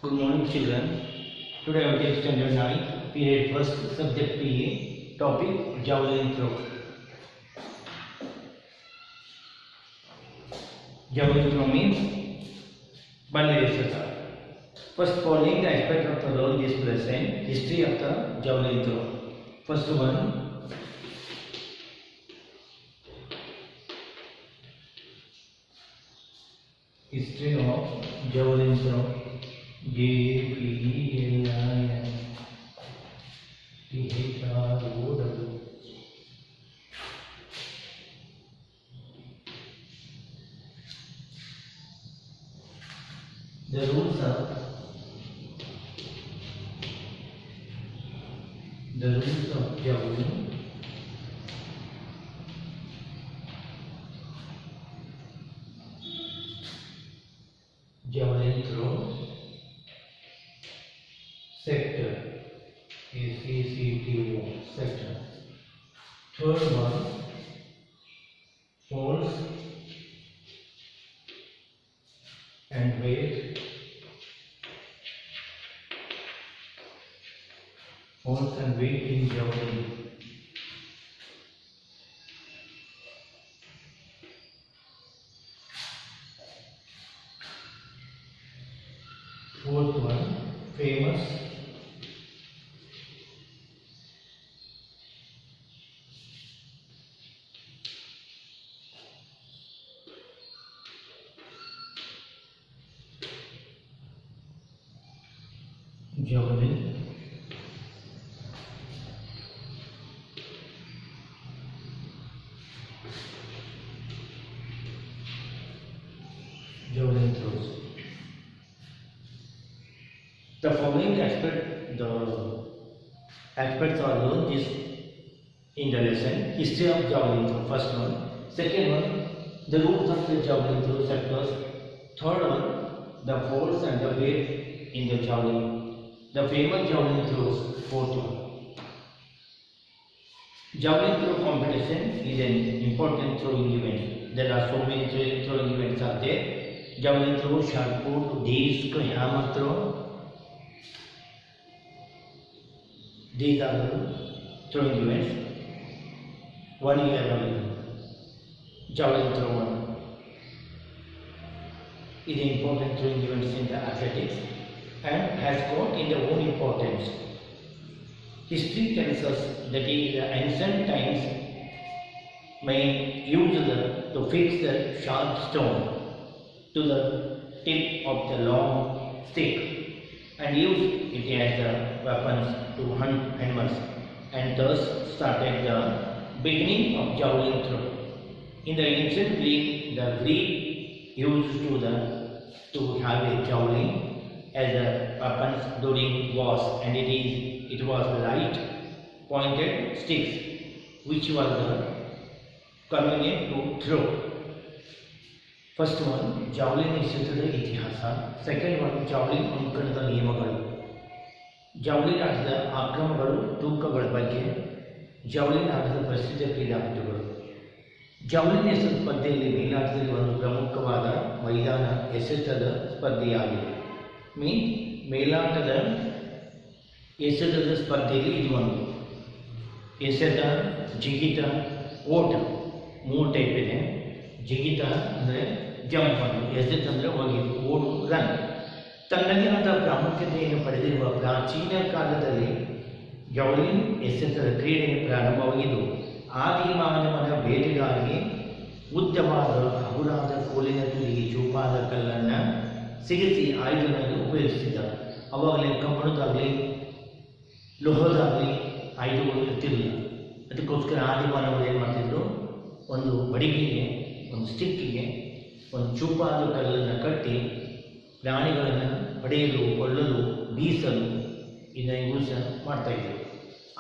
Good morning, children. Today I will take standard 9, period first, subject PE, topic javelin throw. Javelin throw means bandi esata. First, following the aspect of the role is present. History of the javelin throw. First one, history of javelin throw. JPLIN. The rules of javelin throw sector ACCTO sector. Third one, force and weight. Force and weight in javelin. Fourth one, famous javelin throws. The following aspects are learned is in the lesson. History of javelin throw, first one. Second one, the rules of the javelin throw sectors. Third one, the force and the weight in the javelin. The famous javelin throws, fourth one. Javelin throw competition is an important throwing event. There are so many throwing events are there. Javelin throw, shot put, disc, hammer throw. These are the throwing events. 1 year only. Javelin throw one is an important throwing events in the athletics and has got in their own importance. History tells us that in the ancient times men used to fix the sharp stone to the tip of the long stick and used it as the weapons to hunt animals, and thus started the beginning of javelin throw. In the ancient Greek, the Greek used to have a javelin as a weapons during wars, and it was light pointed sticks which was convenient to throw. First one, javelin ಎಸೆತದ ಇತಿಹಾಸ. Second one, javelin ಅಂಕಣದ ನಿಯಮಗಳು. Javelin ಆಟದ ಆಕ್ರಮಗಳು, ತೂಕಗಳ ಬಗ್ಗೆ. Javelin ಆಟದ ಪ್ರಸಿದ್ಧ ಕ್ರೀಡಾಪಟುಗಳು. Javelin ಎಸೆತ ಸ್ಪರ್ಧೆಯಲ್ಲಿ ಮೇಲಾಟದಲ್ಲಿ ಒಂದು ಪ್ರಮುಖವಾದ ಮೈದಾನ ಎಸೆತದ ಸ್ಪರ್ಧೆಯಾಗಿದೆ. ಮೇಲಾಟದ ಎಸೆತದ ಸ್ಪರ್ಧೆಯಲ್ಲಿ ಇದು ಒಂದು. ಎಸೆತ, ಜಿಗಿತ, ಓಟ 3 ಟೈಪ್ ಇದೆ. ಜಿಗಿತ ಅಂದರೆ ಜಂಪ್ ಅನ್ನು, ಎಸೆತ ಅಂದರೆ ಹೋಗಿ ಓಡು, ರನ್. ತನ್ನದೇ ಆದ ಪ್ರಾಮುಖ್ಯತೆಯನ್ನು ಪಡೆದಿರುವ ಪ್ರಾಚೀನ ಕಾಲದಲ್ಲಿ ಜಾವ್ಲಿನ್ ಎಸೆತದ ಕ್ರೀಡೆ ಪ್ರಾರಂಭವಾಗಿದ್ದು ಆದಿಮಾನವನ ಬೇಟೆಗಾಗಿ ಉದ್ದವಾದ ಹಗುರಾದ ಕೋಲಿನ ತುದಿಗೆ ಚೂಪಾದ ಕಲ್ಲನ್ನು ಸಿಗಿಸಿ ಆಯುಧಗಳನ್ನು ಉಪಯೋಗಿಸಿದ್ದಾರೆ. ಅವಾಗಲೇ ಕಬ್ಬಿಣದಾಗಲಿ ಲೋಹದಾಗಲಿ ಆಯುಧಗಳು ಇರ್ತಿರಲಿಲ್ಲ. ಅದಕ್ಕೋಸ್ಕರ ಆದಿಮಾನವರು ಏನು ಮಾಡ್ತಿದ್ರು, ಒಂದು ಬಡಿಗೆಗೆ, ಒಂದು ಸ್ಟಿಕ್ಕಿಗೆ ಒಂದು ಚೂಪಾದ ಕಲ್ಲನ್ನು ಕಟ್ಟಿ ಪ್ರಾಣಿಗಳನ್ನು ಹೊಡೆಯಲು, ಕೊಲ್ಲಲು, ಬೀಸಲು ಇದನ್ನು ಯೂಸ್ ಮಾಡ್ತಾಯಿದ್ರು.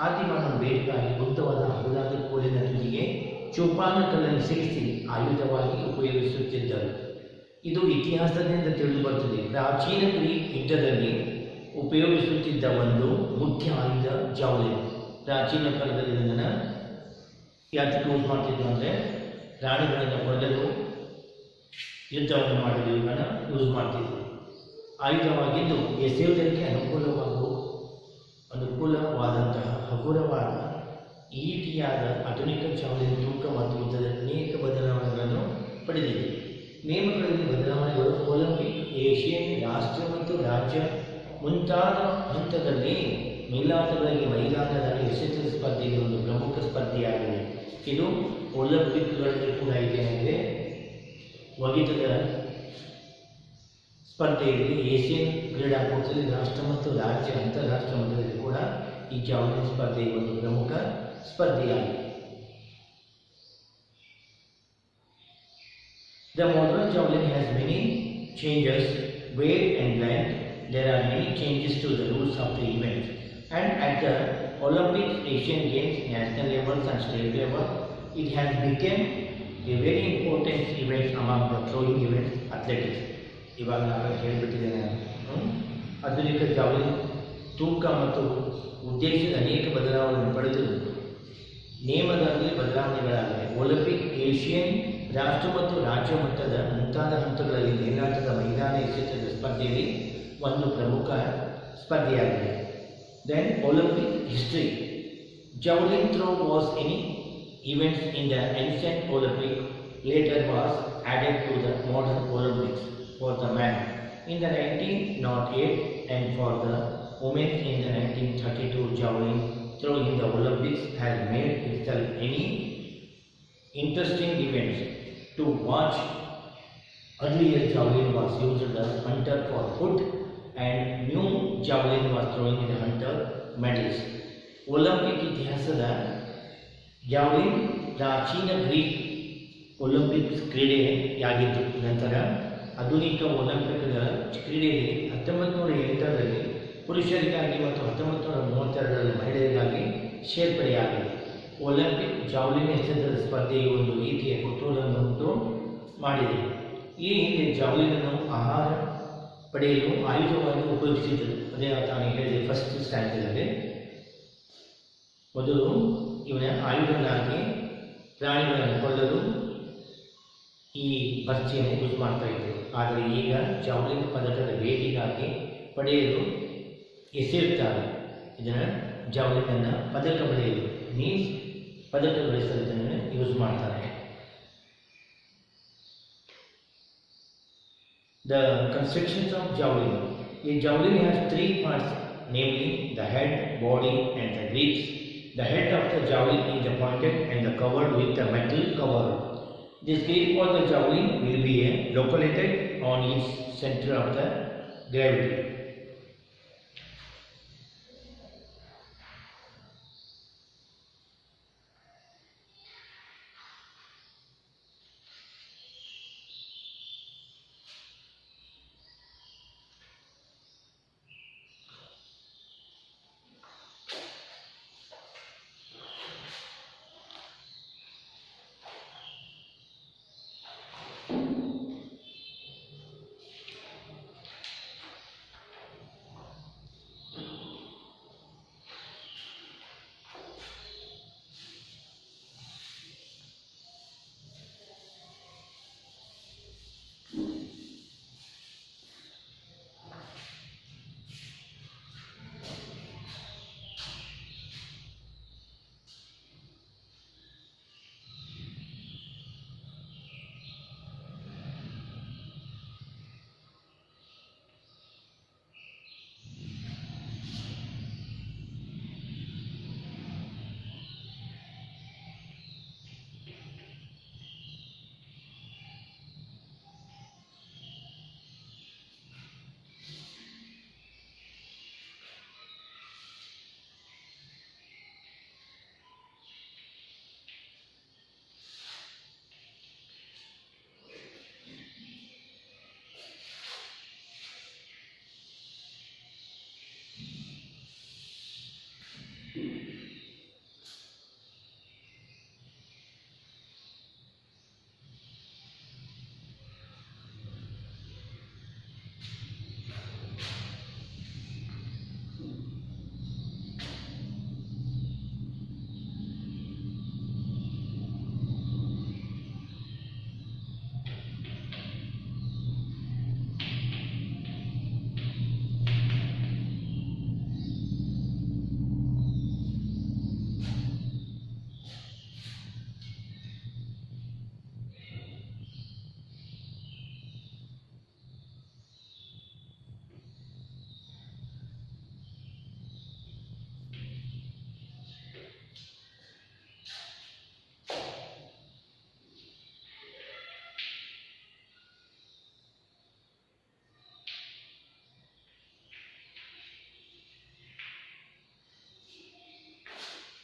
ಆದಿಮಾನವನ ಬೇಟೆಗಾಗಿ ಉದ್ದವಾದ ಹಗುರಾದ ಕೋಲಿನ ತುದಿಗೆ ಚೂಪಾದ ಕಲ್ಲನ್ನು ಸಿಗಿಸಿ ಆಯುಧವಾಗಿ ಉಪಯೋಗಿಸುತ್ತಿದ್ದರು. ಇದು ಇತಿಹಾಸದಿಂದ ತಿಳಿದುಬರುತ್ತದೆ. ಪ್ರಾಚೀನ ಗ್ರೀಕ್ ಯುದ್ಧದಲ್ಲಿ ಉಪಯೋಗಿಸುತ್ತಿದ್ದ ಒಂದು ಮುಖ್ಯ ಆಯುಧ ಜಾವ್ಲಿನ್. ಪ್ರಾಚೀನ ಕಾಲದಲ್ಲಿ ಇದನ್ನು ಯಾತಕ್ಕೆ ಯೂಸ್ ಮಾಡ್ತಿದ್ರು ಅಂದರೆ ಪ್ರಾಣಿಗಳನ್ನು ಕೊಲ್ಲಲು ಯುದ್ಧವನ್ನು ಮಾಡಲು ಇವನ್ನ ಯೂಸ್ ಮಾಡ್ತಿದ್ರು. ಆಯುಧವಾಗಿದ್ದು ಎಸೆಯುವುದಕ್ಕೆ ಅನುಕೂಲವಾದಂತಹ ಹಗುರವಾದ ಈಟಿಯಾದ ಆಧುನಿಕ ಜಾವಲಿನ್ ತೂಕ ಮತ್ತು ಉದ್ದದ ಅನೇಕ ಬದಲಾವಣೆಗಳನ್ನು ಪಡೆದಿದೆ. ನಿಯಮಗಳಲ್ಲಿ ಬದಲಾವಣೆಗಳು ಒಲಿಂಪಿಕ್, ಏಷ್ಯನ್, ರಾಷ್ಟ್ರ ಮತ್ತು ರಾಜ್ಯ ಮುಂತಾದ ಹಂತದಲ್ಲಿ ಮೇಲಾಟಗಳಿಗೆ ಮೈದಾನದ ಎಸೆತ ಸ್ಪರ್ಧೆಗೆ ಒಂದು ಪ್ರಮುಖ ಸ್ಪರ್ಧೆಯಾಗಿದೆ. ಇದು ಒಲಿಂಪಿಕ್ಗಳಲ್ಲಿ ಕೂಡ ಇದೆ. ಒಗಿತದ ಸ್ಪರ್ಧೆಯಲ್ಲಿ ಏಷ್ಯನ್ ಕ್ರೀಡಾಕೂಟದಲ್ಲಿ ರಾಷ್ಟ್ರ ಮತ್ತು ರಾಜ್ಯ ಅಂತಾರಾಷ್ಟ್ರೀಯ ಮಟ್ಟದಲ್ಲಿ ಕೂಡ ಈ ಜಾವಲಿನ್ ಸ್ಪರ್ಧೆ ಒಂದು ಪ್ರಮುಖ ಸ್ಪರ್ಧೆಯಾಗಿದೆ. The modern javelin has many changes, weight and length. There are many changes to the rules of the event. And at the Olympics, Asian Games, national levels and state level, it has become a very important event among the throwing events athletics. ಇವಾಗ ನಾನು ಹೇಳಿಬಿಟ್ಟಿದ್ದೇನೆ. ಆಧುನಿಕ javelin ತೂಕ ಮತ್ತು ಉದ್ದೇಶದ ಅನೇಕ ಬದಲಾವಣೆಗಳನ್ನು ಪಡೆದು ನಿಯಮದಲ್ಲಿ ಬದಲಾವಣೆಗಳಾಗಿವೆ. Olympic, Asian, ರಾಷ್ಟ್ರ ಮತ್ತು ರಾಜ್ಯ ಮಟ್ಟದ ಮುಂತಾದ ಹಂತಗಳಲ್ಲಿ ಮೇಲಾಟದ ಮೈದಾನ ಎಸೆತದ ಸ್ಪರ್ಧೆಯಲ್ಲಿ ಒಂದು ಪ್ರಮುಖ ಸ್ಪರ್ಧೆಯಾಗಿದೆ. Then Olympic history. Javelin throw was any events in the ancient Olympic, later was added to the modern Olympics for the men in the 1908 and for the women in the 1932. Javelin throw in the Olympics has made itself any interesting events to watch. Earlier javelin was used as hunter for food and new javelin was throwing in the hunter medals. Olympic ಇತಿಹಾಸದ javelin ಪ್ರಾಚೀನ Greek Olympics ಕ್ರೀಡೆಯಾಗಿದ್ದು ನಂತರ ಆಧುನಿಕ ಒಲಿಂಪಿಕ್ಗಳ ಕ್ರೀಡೆಯಲ್ಲಿ 1908ರಲ್ಲಿ ಪುರುಷರಿಗಾಗಿ ಮತ್ತು 1932ರಲ್ಲಿ ಮಹಿಳೆಯರಿಗಾಗಿ ಸೇರ್ಪಡೆಯಾಗಿದೆ. Olympic javelin ಎಸೆತದ ಸ್ಪರ್ಧೆಯು ಒಂದು ರೀತಿಯ ಕುತೂಹಲವನ್ನುಂಟು ಮಾಡಿದೆ. ಈ ಹಿಂದೆ ಜಾವಲಿನನ್ನು ಆಹಾರ ಪಡೆಯಲು ಆಯುಧವಾಗಿ ಉಪಯೋಗಿಸಿದರು. ಅದೇ ತಾನು ಹೇಳಿದೆ ಫಸ್ಟ್ ಸ್ಟ್ಯಾಂಡರ್ಡಲ್ಲಿ ಮೊದಲು ಇವನ ಆಯುಧನಾಗಿ ಪ್ರಾಣಿಗಳನ್ನು ಕೊಲ್ಲಲು ಈ ಬರ್ಚಿಯನ್ನು ಯೂಸ್ ಮಾಡ್ತಾ ಇದ್ದರು. ಆದರೆ ಈಗ ಜಾವಲಿನ್ ಪದಕದ ವೇದಿಗಾಗಿ ಪಡೆಯಲು ಎಸೆಯುತ್ತಾರೆ. ಇದನ್ನು ಜಾವಲಿನನ್ನು ಪದಕ ಪಡೆಯಲು ಮೀನ್ಸ್ ಪದಕ ಗಳಿಸಲು ಇದನ್ನು ಯೂಸ್ ಮಾಡ್ತಾರೆ. The constructions of javelin. A javelin has three parts, namely the head, body and the grips. The head of the javelin is pointed and covered with a metal cover. This grip of the javelin will be located on its center of the gravity.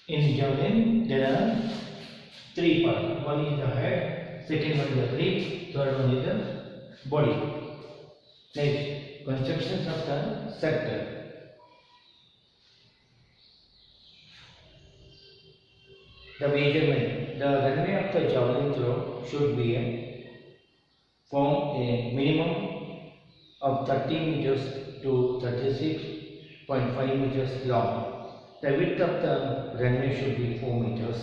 In javelin, there are three parts. One is the head, second one is the grip, third one is the body. Next, constructions of the sector. The measurement. The runway of the javelin throw should be from a minimum of 30 meters to 36.5 meters long. The width of the runway should be 4 meters.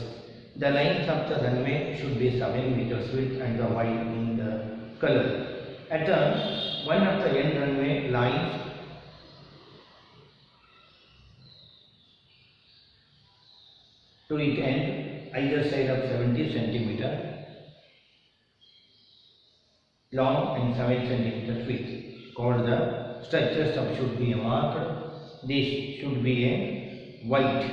The length of the runway should be 7 meters width and the wide in the color. At the one of the end runway lines to its end either side of 70 centimeter long and 7 centimeters width called the structures of should be marked. This should be a white.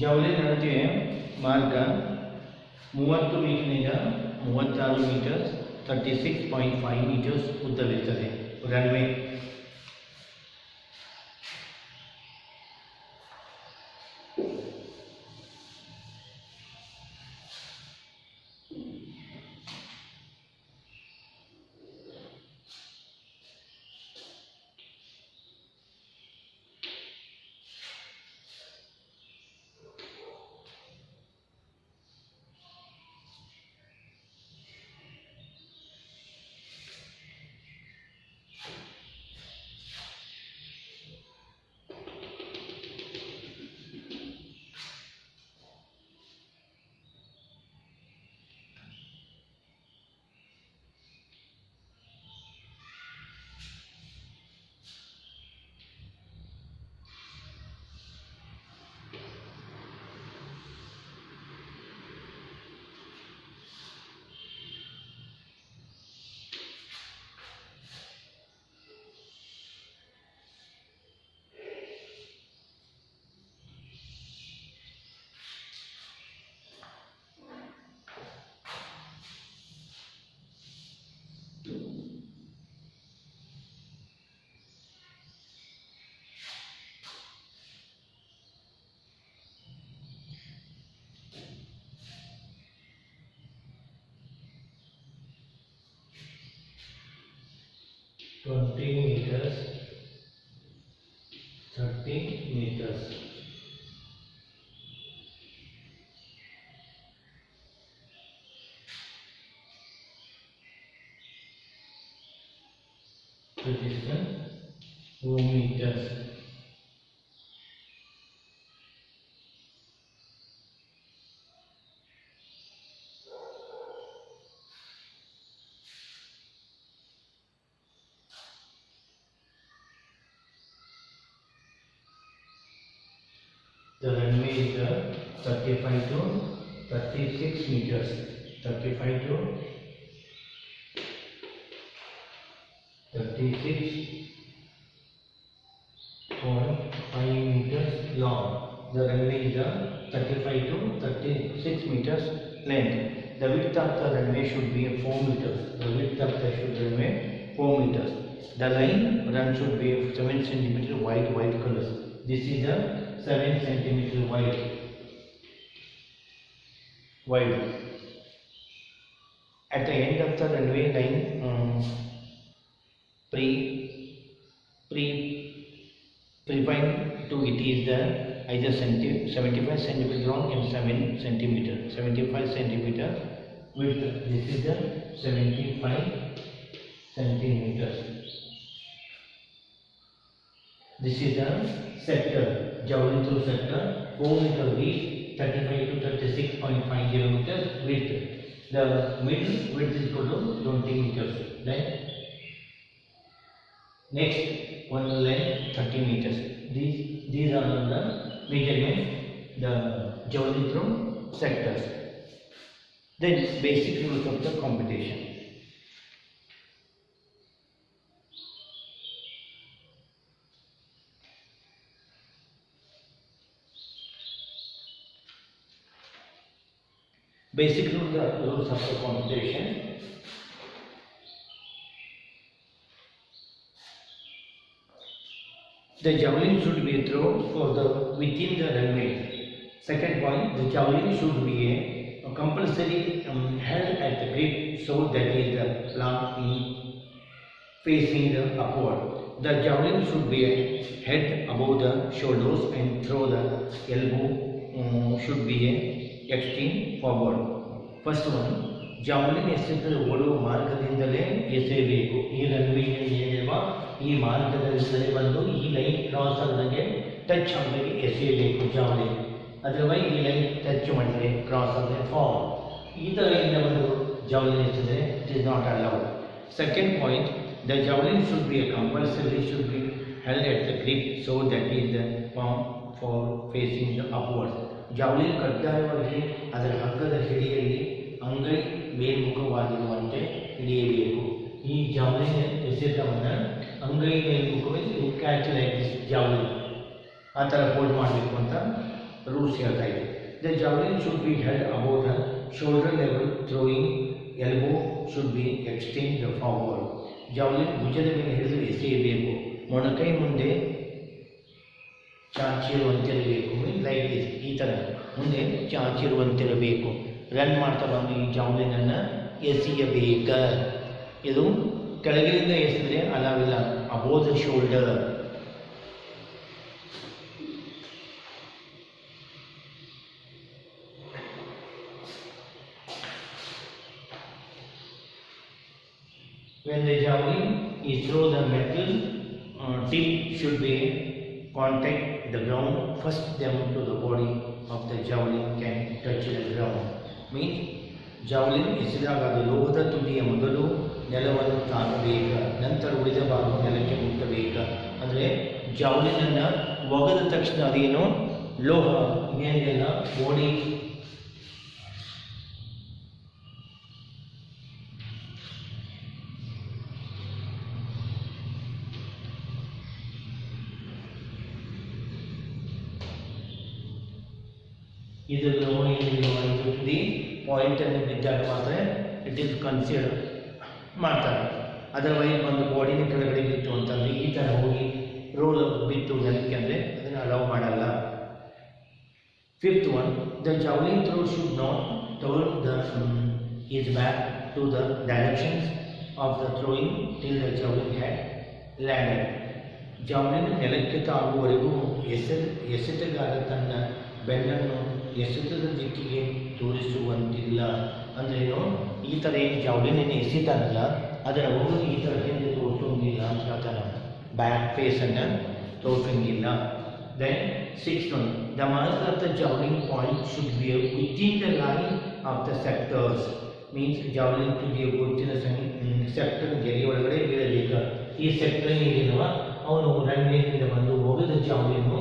Javelin ನಡತೆಯ ಮಾರ್ಗ 30 ಮೀಟರ್ನಿಂದ 36 metre 36.5 metres ಉದ್ದವಿರುತ್ತದೆ. Runway twenty meters 30 meters. The distance 4 meters. The runway is 35 to 36 meters. 35 to 36.5 meters long. The runway is 35 to 36 meters length. The width of the runway should be 4 meters. The width of the runway 4 meters. The line run should be 7 centimeter white colors. This is a 7 centimeter wide. At the end of the runway line, prefined to it is the either 75 centimeter long and 7 centimeter. 75 centimeter width. This is the 75 centimeters. This is the sector, javelin throw sector, 4 meter width, 35 to 36.50 meters width. The middle width is equal to 20 meters. Then next one length 30 meters. These are the measurement, the javelin throw sectors. Then basic rules of the competition. Basic rules of the competition. The javelin should be thrown for the within the runway. Second point, the javelin should be a compulsory held at the grip so that is the palm in facing the upward. The javelin should be head above the shoulders and throw the elbow should be extend forward. First one, javelin ಎಸೆತದ ಓಡುವ ಮಾರ್ಗದಿಂದಲೇ ಎಸೆಯಬೇಕು. ಈ ರನ್ವೇಯಲ್ಲಿ ಏನಿರುವ ಈ ಮಾರ್ಗದಿಂದಲೇ ಬಂದು ಈ line cross ಆದಂಗೆ touch ಆಗಿ ಎಸೆಯಬೇಕು javelin. Otherwise ಈ line touch ಮಾಡಿದರೆ ಕ್ರಾಸ್ ಆದರೆ ಫಾಲ್. ಈ ಥರ ಇಂದ ಒಂದು ಜಾವಲಿನ್ ಎಸೆದರೆ it is not allowed. Second point, the javelin should be a compulsory should be held at the grip so that is the palm for facing the upward. Javelin ಕಡ್ಡಾಯವಾಗಿ ಅದರ ಹಗ್ಗದ ಹಿಡಿಯಲ್ಲಿ ಅಂಗೈ ಮೇಲ್ಮುಖವಾಗಿರುವಂತೆ ಹಿಡಿಯಬೇಕು. ಈ ಜಾವಲಿನ್ ಎಸೆತವನ್ನು ಅಂಗೈ ಮೇಲ್ಮುಖವಾಗಿ ಕ್ಯಾಚ್ ಲೈಕ್ ದಿಸ್ ಜಾವಲಿನ್ ಆ ಥರ ಹೋಲ್ಡ್ ಮಾಡಬೇಕು ಅಂತ ರೂಲ್ಸ್ ಹೇಳ್ತಾ ಇದೆ. The javelin should be held above the shoulder level throwing elbow should be extend forward. Javelin ಭುಜದ ಮೇಲೆ ಹಿಡಿದು ಎಸೆಯಬೇಕು. ಮೊಣಕೈ ಮುಂದೆ ಚಾಚಿರುವಂತಿರಬೇಕು. ಲೈಕ್ ದಿಸ್ ಈ ಥರ ಮುಂದೆ ಚಾಚಿರುವಂತಿರಬೇಕು. ರನ್ ಮಾಡ್ತಾ ಬಂದು ಈ ಜಾವಲಿನನ್ನು ಎಸೆಯಬೇಕ. ಇದು ಕೆಳಗಿನಿಂದ ಎಸೆದರೆ ಅಲಾವಿಲ್ಲ. Above the shoulder. When the javelin is thrown, the metal tip should be contact the ground. First them to the body of the javelin can touch the ground. Means javelin ಎಸೆದಾಗ ಅದು ಲೋಹದ ತುದಿಯ ಮೊದಲು ನೆಲವನ್ನು ತಾಕಬೇಕು, ನಂತರ ಉಳಿದ ಭಾಗ ನೆಲಕ್ಕೆ ಮುಟ್ಟಬೇಕು. ಅಂದರೆ ಜಾವಲಿನನ್ನು ಒಗೆದ ತಕ್ಷಣ ಅದೇನು ಲೋಹ ಏನಿದೆಲ್ಲ ಬಾಡಿ ಇದು ತುದಿ ಪಾಯಿಂಟನ್ನು ಬಿದ್ದಾಗ ಮಾತ್ರ ಇಟ್ ಈಸ್ ಕನ್ಸಿಡರ್ ಮಾಡ್ತಾರೆ. ಅದರ್ವೈಸ್ ಒಂದು ಬಾಡಿನ ಕೆಳಗಡೆ ಬಿತ್ತು ಅಂತಂದರೆ ಈ ಥರ ಹೋಗಿ ರೋಲ್ ಬಿತ್ತು ನೆಲಕ್ಕೆ ಅಂದರೆ ಅದನ್ನು ಅಲೌ ಮಾಡಲ್ಲ. Fifth one, the javelin throw should not turn the his back to the directions of the throwing till the javelin had landed. Javelin ನೆಲಕ್ಕೆ ತಾಗುವವರೆಗೂ ಎಸೆತಗಾರ ತನ್ನ ಬೆನ್ನನ್ನು ಎಸೆತದ ದಿಕ್ಕಿಗೆ ತೋರಿಸುವಂತಿಲ್ಲ. ಅಂದ್ರೇನು, ಈ ಥರ ಏನು ಜಾವಲಿನನ್ನು ಎಸೆತಾನಲ್ಲ ಅದರ ಹೋಗಿ ಈ ಥರ ಹಿಂದೆ ತೋರಿಸೋಂಗಿಲ್ಲ ಅಂತ ಹೇಳ್ತಾನೆ. ಬ್ಯಾಕ್ ಫೇಸನ್ನು ತೋರಿಸೋಂಗಿಲ್ಲ. Then sixth one, the mark of the javelin point should be within the line of the sectors. Means javelin ತುದಿಯ ಗುರುತಿನ ಸೆಕ್ಟರ್ ಗೆರೆ ಒಳಗಡೆ ಬೀಳಬೇಕು. ಈ ಸೆಕ್ಟರ್ ಏನಿರುವ ಅವನು ರನ್ವೇನಿಂದ ಬಂದು ಹೋಗಿದ ಜಾವಲಿನ್ನು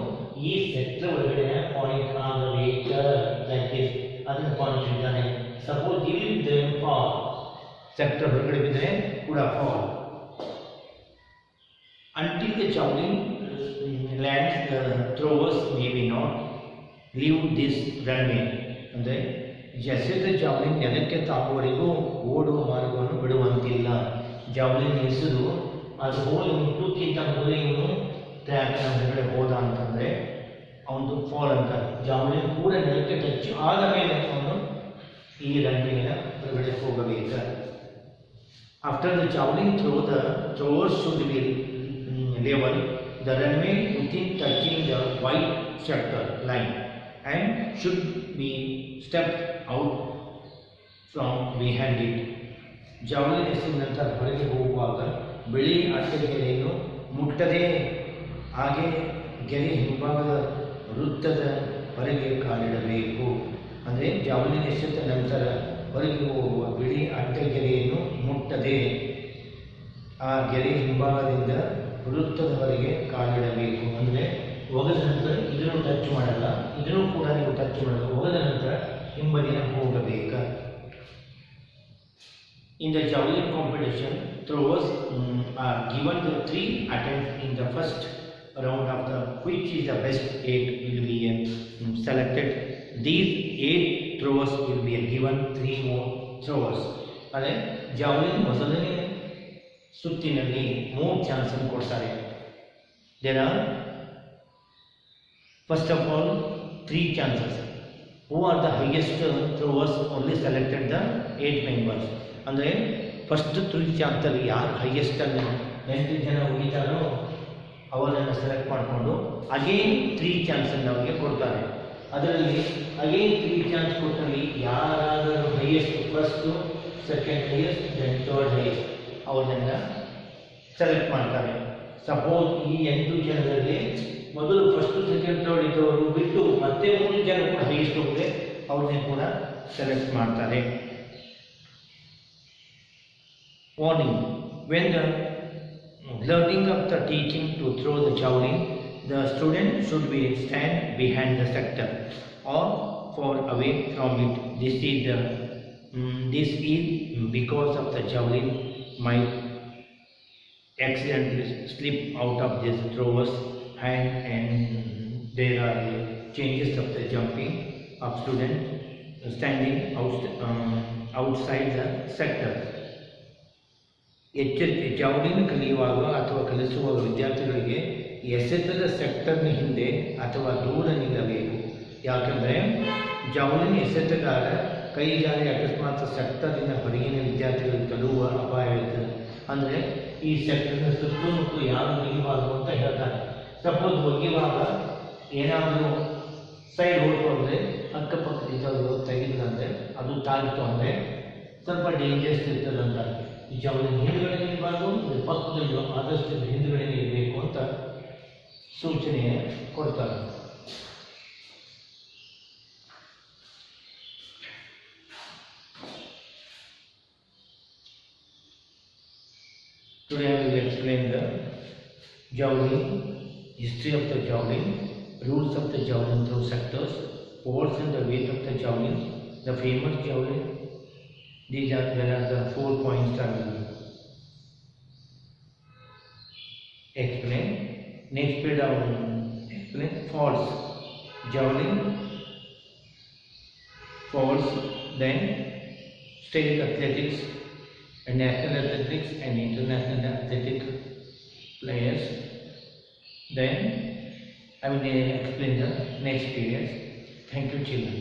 ಈ ಸೆಕ್ಟರ್ ಒಳಗಡೆ ಪಾಯಿಂಟ್ ಆಗಬೇಕು. ಲೈಕ್ ದಿಸ್ ಅದನ್ನು ಪಾಯಿಂಟ್ ಇದ್ದಾನೆ. ಸಪೋಸ್ ಇಲ್ಲಿ ಫಾಲ್, ಸೆಕ್ಟರ್ ಹೊರಗಡೆ ಬಿದ್ದರೆ ಕೂಡ foul. Until the javelin lands the throwers may be not leave this runway. ಅಂದರೆ ಎಸೆದ ಜಾವಲಿನ್ ನೆಲಕ್ಕೆ ತಾಗುವವರೆಗೂ ಓಡುವ ಮಾರ್ಗವನ್ನು ಬಿಡುವಂತಿಲ್ಲ. ಜಾವಲಿನ್ ಎಸೆದು ಅದು ಹೋಗಿ ಮುಟ್ಟೋಕ್ಕಿಂತ ಮೊದಲೇ ಇವನು ಟ್ರ್ಯಾಕ್ನ ಹೊರಗಡೆ ಹೋದ ಅಂತಂದರೆ ಅವನು ಫಾಲ್ ಅಂತ. ಜಾವಲಿನ್ ಪೂರ ನೆಲಕ್ಕೆ ಟಚ್ ಆದ ಮೇಲೆ ಅವನು ಈ ರನ್ವೇನ ಹೊರಗಡೆ ಹೋಗಬೇಕು. After the javelin throw the throwers should be level the runway within touching the white sector line and should be step out from behind it. Javelin ಎಸೆದ ನಂತರ ಹೊರಗೆ ಹೋಗುವಾಗ ಬಿಳಿ ಅಡ್ಡಗೆರೆಯನ್ನು ಮುಟ್ಟದೆ ಹಾಗೆ ಗೆರೆ ಹಿಂಭಾಗದ ವೃತ್ತದ ಹೊರಗೆ ಕಾಲಿಡಬೇಕು. ಅಂದರೆ ಜಾವಲಿನ್ ಎಸೆದ ನಂತರ ಹೊರಗೆ ಹೋಗುವ ಬಿಳಿ ಅಡ್ಡಗೆರೆಯನ್ನು ಮುಟ್ಟದೆ ಆ ಗೆರೆ ಹಿಂಭಾಗದಿಂದ ವೃತ್ತದ ಹೊರಗೆ ಕಾಲಿಡಬೇಕು. ಅಂದರೆ ಒಗೆದ ನಂತರ ಇದನ್ನು ಟಚ್ ಮಾಡಲ್ಲ, ಇದನ್ನು ಕೂಡ ನೀವು ಟಚ್ ಮಾಡಲ್ಲ. ಒಗೆದ ನಂತರ ಹಿಂಬದಿನ ಹೋಗಬೇಕು. In the javelin competition, throwers are given the 3 attempts in the first round of the which is the best 8 will be selected. These 8 throwers will be given 3 more throwers. ಅಂದರೆ javelin ಮೊದಲನೇ ಸುತ್ತಿನಲ್ಲಿ 3 chance ಅನ್ನು ಕೊಡ್ತಾರೆ. There are first of all 3 chances. Who are the highest throwers? Only selected the 8 members. ಅಂದರೆ first 3 chance ಅಲ್ಲಿ ಯಾರು highest ಅನ್ನು 8 ಜನ ಉಳಿತಾರೋ ಅವರನ್ನು ಸೆಲೆಕ್ಟ್ ಮಾಡಿಕೊಂಡು ಅಗೇನ್ 3 ಚಾನ್ಸ್ ಅನ್ನು ಅವರಿಗೆ ಕೊಡ್ತಾರೆ. ಅದರಲ್ಲಿ ಅಗೇನ್ 3 ಚಾನ್ಸ್ ಕೊಟ್ಟಲ್ಲಿ ಯಾರಾದರೂ highest first second highest then third highest ಅವರನ್ನ ಸೆಲೆಕ್ಟ್ ಮಾಡ್ತಾರೆ. ಸಪೋಸ್ ಈ 8 ಜನರಲ್ಲಿ ಮೊದಲು ಫಸ್ಟ್ ಸೆಕೆಂಡ್ ಥರ್ಡ್ ಇದ್ದವರು ಬಿಟ್ಟು ಮತ್ತೆ 3 ಜನ ಕೂಡ ಹೈಯೆಸ್ಟ್ ಹೋಗಿದೆ ಅವ್ರನ್ನೇ ಕೂಡ ಸೆಲೆಕ್ಟ್ ಮಾಡ್ತಾರೆ. Warning: when the learning of the teaching to throw the javelin, the student should be stand behind the sector or far away from it. This is because of the javelin might accidentally slip out of this thrower's hand, and there are changes of the jumping of student standing outside the sector. Javelin ಕಲಿಯುವಾಗ ಅಥವಾ ಕಲಿಸುವಾಗ ವಿದ್ಯಾರ್ಥಿಗಳಿಗೆ ಎಸೆತದ ಸೆಕ್ಟರ್ನ ಹಿಂದೆ ಅಥವಾ ದೂರ ನಿಲ್ಲಬೇಕು. ಯಾಕಂದರೆ javelin ಎಸೆತಗಾರ ಕೈ ಜಾರಿ ಅಕಸ್ಮಾತ್ ಸೆಕ್ಟರ್ನಿಂದ ಹೊರಗಿನ ವಿದ್ಯಾರ್ಥಿಗಳಿಗೆ ತಲುವ ಅಪಾಯ ಇರ್ತದೆ. ಅಂದರೆ ಈ ಸೆಕ್ಟರ್ನ ಸುತ್ತಮುತ್ತಲು ಯಾರು ನಿಲ್ಲಬಾರ್ದು ಅಂತ ಹೇಳ್ತಾರೆ. ಸಪೋಸ್ ಒಗೆಯುವಾಗ ಏನಾದರೂ ಸೈಡ್ ಹೋಯ್ತು ಅಂದರೆ ಅಕ್ಕಪಕ್ಕದಿದ್ದವರು ತೆಗೆದಂದರೆ ಅದು ತಾಗಿತು ಅಂದರೆ ಸ್ವಲ್ಪ ಡೇಂಜರ್ಸ್ ಇರ್ತದೆ ಅಂತಾರೆ. ಈ ಜಾವ್ಲಿನ್ ಹಿಂದುಗಡೆ ನಿಲ್ಲಬಾರ್ದು, ಪಕ್ಕದಲ್ಲಿ ಆದಷ್ಟು ಹಿಂದುಗಡೆ ನಿಲ್ಲಬೇಕು ಅಂತ ಸೂಚನೆ ಕೊಡ್ತಾರೆ. Today I will explain the javelin, history of the javelin, rules of the javelin throw sectors, poles and the weight of the javelin, the famous javelin. There are the 4 points I will explain. Next period I will explain falls, javelin, falls, then state athletics, and national athletics and international athletic players. Then I will explain the next period. Thank you, children.